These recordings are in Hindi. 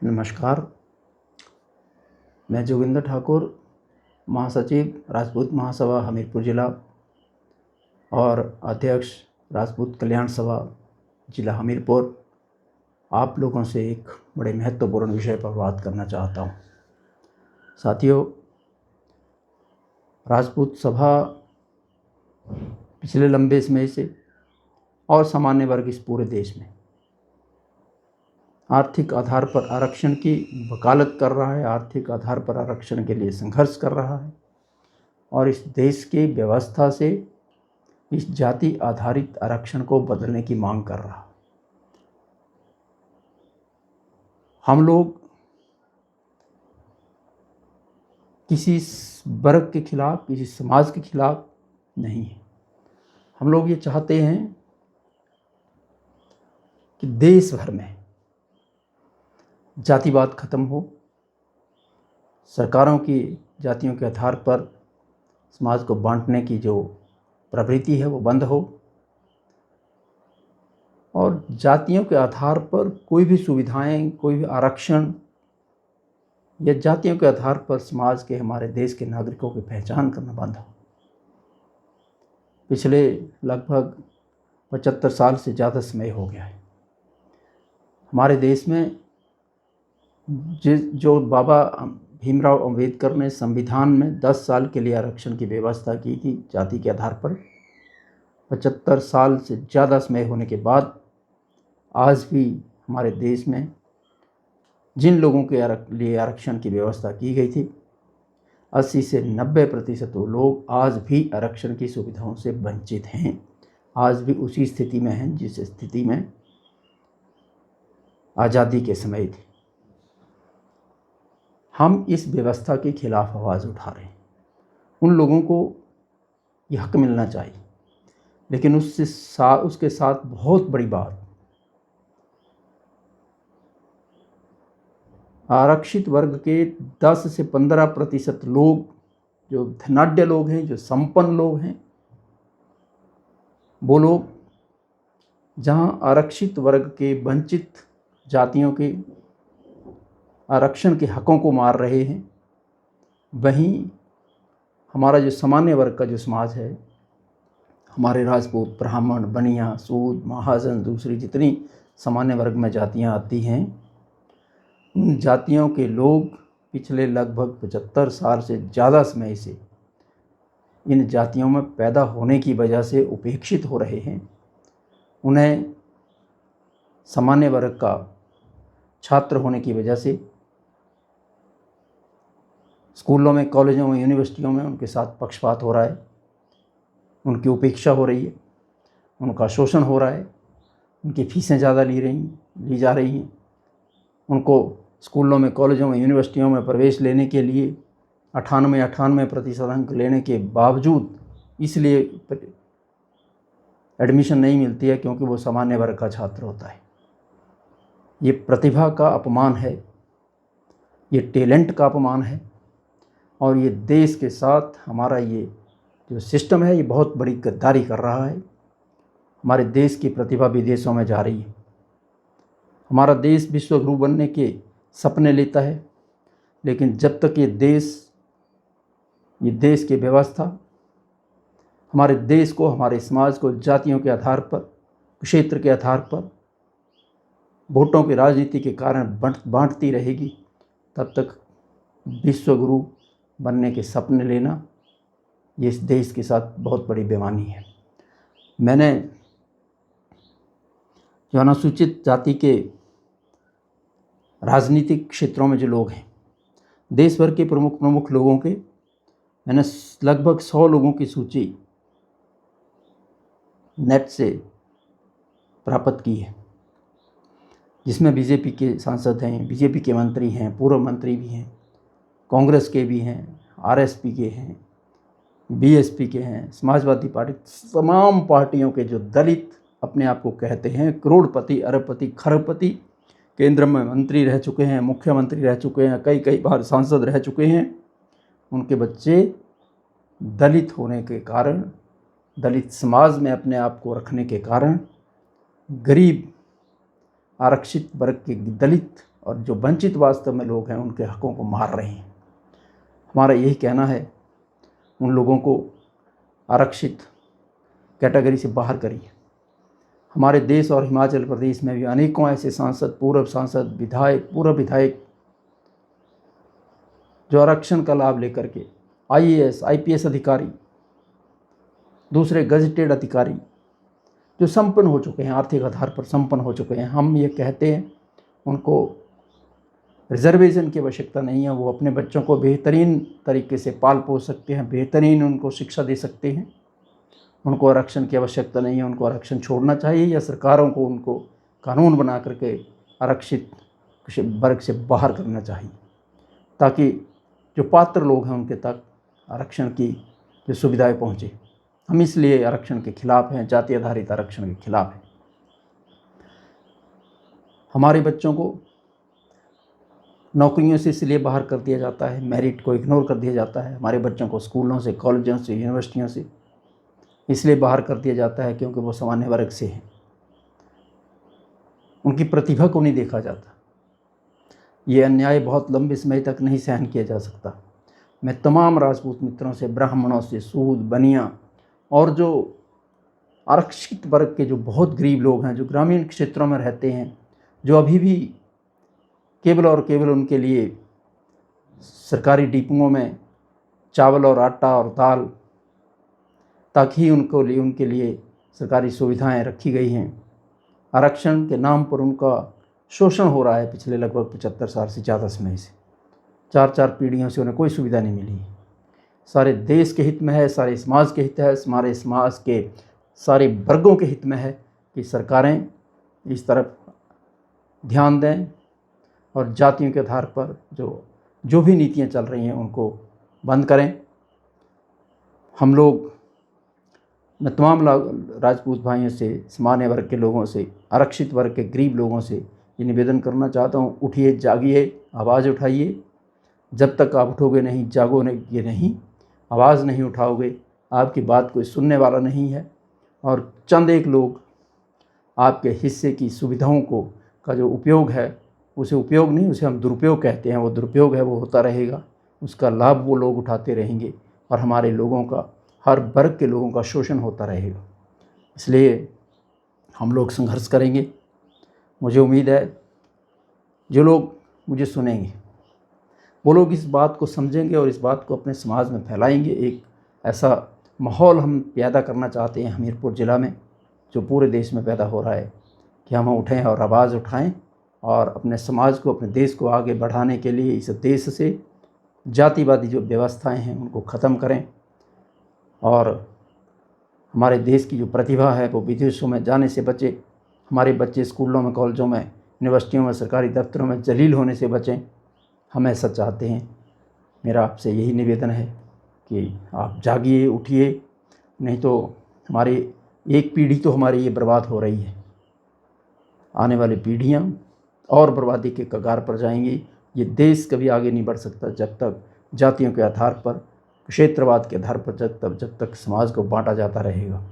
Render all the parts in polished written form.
नमस्कार। मैं जोगिंदर ठाकुर, महासचिव राजपूत महासभा हमीरपुर जिला और अध्यक्ष राजपूत कल्याण सभा जिला हमीरपुर आप लोगों से एक बड़े महत्वपूर्ण विषय पर बात करना चाहता हूँ। साथियों, राजपूत सभा पिछले लंबे समय से और सामान्य वर्ग इस पूरे देश में आर्थिक आधार पर आरक्षण की वकालत कर रहा है, आर्थिक आधार पर आरक्षण के लिए संघर्ष कर रहा है और इस देश की व्यवस्था से इस जाति आधारित आरक्षण को बदलने की मांग कर रहा है। हम लोग किसी वर्ग के खिलाफ, किसी समाज के खिलाफ नहीं है। हम लोग ये चाहते हैं कि देश भर में जातिवाद खत्म हो, सरकारों की जातियों के आधार पर समाज को बांटने की जो प्रवृत्ति है वो बंद हो और जातियों के आधार पर कोई भी सुविधाएं, कोई भी आरक्षण या जातियों के आधार पर समाज के, हमारे देश के नागरिकों की पहचान करना बंद हो। पिछले लगभग 75 साल से ज़्यादा समय हो गया है। हमारे देश में जो बाबा भीमराव अंबेडकर ने संविधान में 10 साल के लिए आरक्षण की व्यवस्था की थी जाति के आधार पर, 75 साल से ज़्यादा समय होने के बाद आज भी हमारे देश में जिन लोगों के लिए आरक्षण की व्यवस्था की गई थी 80 से 90% वो लोग आज भी आरक्षण की सुविधाओं से वंचित हैं। आज भी उसी स्थिति में हैं जिस स्थिति में आज़ादी के समय थी। हम इस व्यवस्था के खिलाफ आवाज़ उठा रहे हैं। उन लोगों को यह हक मिलना चाहिए, लेकिन उसके साथ बहुत बड़ी बात, आरक्षित वर्ग के 10 से 15% लोग जो धनाढ्य लोग हैं, जो संपन्न लोग हैं, वो लोग जहां आरक्षित वर्ग के वंचित जातियों के आरक्षण के हकों को मार रहे हैं, वहीं हमारा जो सामान्य वर्ग का जो समाज है, हमारे राजपूत, ब्राह्मण, बनिया, सूद, महाजन, दूसरी जितनी सामान्य वर्ग में जातियां आती हैं, उन जातियों के लोग पिछले लगभग 75 साल से ज़्यादा समय से इन जातियों में पैदा होने की वजह से उपेक्षित हो रहे हैं। उन्हें सामान्य वर्ग का छात्र होने की वजह से स्कूलों में, कॉलेजों में, यूनिवर्सिटियों में उनके साथ पक्षपात हो रहा है, उनकी उपेक्षा हो रही है, उनका शोषण हो रहा है, उनकी फीसें ज़्यादा ली जा रही हैं। उनको स्कूलों में, कॉलेजों में, यूनिवर्सिटियों में प्रवेश लेने के लिए 98% अंक लेने के बावजूद इसलिए एडमिशन नहीं मिलती है क्योंकि वो सामान्य वर्ग का छात्र होता है। ये प्रतिभा का अपमान है, ये टैलेंट का अपमान है और ये देश के साथ हमारा ये जो सिस्टम है ये बहुत बड़ी गद्दारी कर रहा है। हमारे देश की प्रतिभा विदेशों में जा रही है। हमारा देश विश्व गुरु बनने के सपने लेता है, लेकिन जब तक ये देश की व्यवस्था हमारे देश को, हमारे समाज को जातियों के आधार पर, क्षेत्र के आधार पर, वोटों की राजनीति के कारण बांटती रहेगी, तब तक विश्व गुरु बनने के सपने लेना ये इस देश के साथ बहुत बड़ी बेईमानी है। मैंने जो अनुसूचित जाति के राजनीतिक क्षेत्रों में जो लोग हैं, देश भर के प्रमुख लोगों के मैंने लगभग 100 लोगों की सूची नेट से प्राप्त की है, जिसमें बीजेपी के सांसद हैं, बीजेपी के मंत्री हैं, पूर्व मंत्री भी हैं, कांग्रेस के भी हैं, आरएसपी के हैं, बीएसपी के हैं, समाजवादी पार्टी, तमाम पार्टियों के जो दलित अपने आप को कहते हैं करोड़पति, अरबपति, खरबपति, केंद्र में मंत्री रह चुके हैं, मुख्यमंत्री रह चुके हैं, कई बार सांसद रह चुके हैं, उनके बच्चे दलित होने के कारण, दलित समाज में अपने आप को रखने के कारण, गरीब आरक्षित वर्ग के दलित और जो वंचित वास्तव में लोग हैं उनके हकों को मार रहे हैं। हमारा यही कहना है, उन लोगों को आरक्षित कैटेगरी से बाहर करिए। हमारे देश और हिमाचल प्रदेश में भी अनेकों ऐसे सांसद, पूर्व सांसद, पूर्व विधायक जो आरक्षण का लाभ लेकर के IAS, IPS अधिकारी, दूसरे गजेटेड अधिकारी जो संपन्न हो चुके हैं, आर्थिक आधार पर संपन्न हो चुके हैं। हम ये कहते हैं उनको रिजर्वेशन की आवश्यकता नहीं है, वो अपने बच्चों को बेहतरीन तरीके से पाल पोस सकते हैं, बेहतरीन उनको शिक्षा दे सकते हैं। उनको आरक्षण की आवश्यकता नहीं है, उनको आरक्षण छोड़ना चाहिए या सरकारों को उनको कानून बना करके आरक्षित वर्ग से बाहर करना चाहिए, ताकि जो पात्र लोग हैं उनके तक आरक्षण की जो सुविधाएं पहुँचे। हम इसलिए आरक्षण के खिलाफ हैं, जाति आधारित आरक्षण के खिलाफ हैं। हमारे बच्चों को नौकरियों से इसलिए बाहर कर दिया जाता है, मेरिट को इग्नोर कर दिया जाता है। हमारे बच्चों को स्कूलों से, कॉलेजों से, यूनिवर्सिटियों से इसलिए बाहर कर दिया जाता है क्योंकि वो सामान्य वर्ग से हैं, उनकी प्रतिभा को नहीं देखा जाता। ये अन्याय बहुत लंबे समय तक नहीं सहन किया जा सकता। मैं तमाम राजपूत मित्रों से, ब्राह्मणों से, सूद, बनिया और जो आरक्षित वर्ग के जो बहुत गरीब लोग हैं, जो ग्रामीण क्षेत्रों में रहते हैं, जो अभी भी केवल और केवल उनके लिए सरकारी डिपुओं में चावल और आटा और दाल तक ही उनके लिए सरकारी सुविधाएं रखी गई हैं। आरक्षण के नाम पर उनका शोषण हो रहा है पिछले लगभग 75 साल से ज़्यादा समय से। 4 पीढ़ियों से उन्हें कोई सुविधा नहीं मिली। सारे देश के हित में है, सारे समाज के हित है, हमारे समाज के सारे वर्गों के हित में है कि सरकारें इस तरफ ध्यान दें और जातियों के आधार पर जो भी नीतियां चल रही हैं उनको बंद करें। हम लोग, मैं तमाम राजपूत भाइयों से, सामान्य वर्ग के लोगों से, आरक्षित वर्ग के गरीब लोगों से ये निवेदन करना चाहता हूँ, उठिए, जागिए, आवाज़ उठाइए। जब तक आप उठोगे नहीं, जागोगे नहीं, आवाज़ नहीं उठाओगे, आपकी बात कोई सुनने वाला नहीं है। और चंद एक लोग आपके हिस्से की सुविधाओं का जो उपयोग है, उसे उपयोग नहीं, उसे हम दुरुपयोग कहते हैं, वो दुरुपयोग है, वो होता रहेगा, उसका लाभ वो लोग उठाते रहेंगे और हमारे लोगों का, हर वर्ग के लोगों का शोषण होता रहेगा। इसलिए हम लोग संघर्ष करेंगे। मुझे उम्मीद है जो लोग मुझे सुनेंगे वो लोग इस बात को समझेंगे और इस बात को अपने समाज में फैलाएंगे। एक ऐसा माहौल हम पैदा करना चाहते हैं हमीरपुर ज़िला में, जो पूरे देश में पैदा हो रहा है, कि हम उठें और आवाज़ उठाएं और अपने समाज को, अपने देश को आगे बढ़ाने के लिए इस देश से जातिवादी जो व्यवस्थाएं हैं उनको ख़त्म करें और हमारे देश की जो प्रतिभा है वो विदेशों में जाने से बचे। हमारे बच्चे स्कूलों में, कॉलेजों में, यूनिवर्सिटियों में, सरकारी दफ्तरों में जलील होने से बचें। हम ऐसा चाहते हैं। मेरा आपसे यही निवेदन है कि आप जागिए, उठिए, नहीं तो हमारी एक पीढ़ी तो हमारी ये बर्बाद हो रही है, आने वाली पीढ़ियाँ और बर्बादी के कगार पर जाएंगी। ये देश कभी आगे नहीं बढ़ सकता जब तक जातियों के आधार पर, क्षेत्रवाद के आधार पर जब तक समाज को बांटा जाता रहेगा।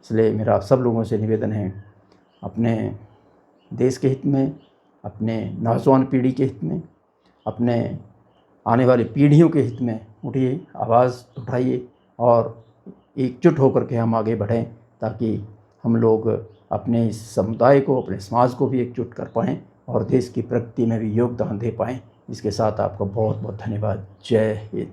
इसलिए मेरा सब लोगों से निवेदन है, अपने देश के हित में, अपने नौजवान पीढ़ी के हित में, अपने आने वाली पीढ़ियों के हित में उठिए, आवाज़ उठाइए और एकजुट होकर के हम आगे बढ़ें, ताकि हम लोग अपने समुदाय को, अपने समाज को भी एकजुट कर पाएँ और देश की प्रगति में भी योगदान दे पाएँ। इसके साथ आपका बहुत बहुत धन्यवाद। जय हिंद।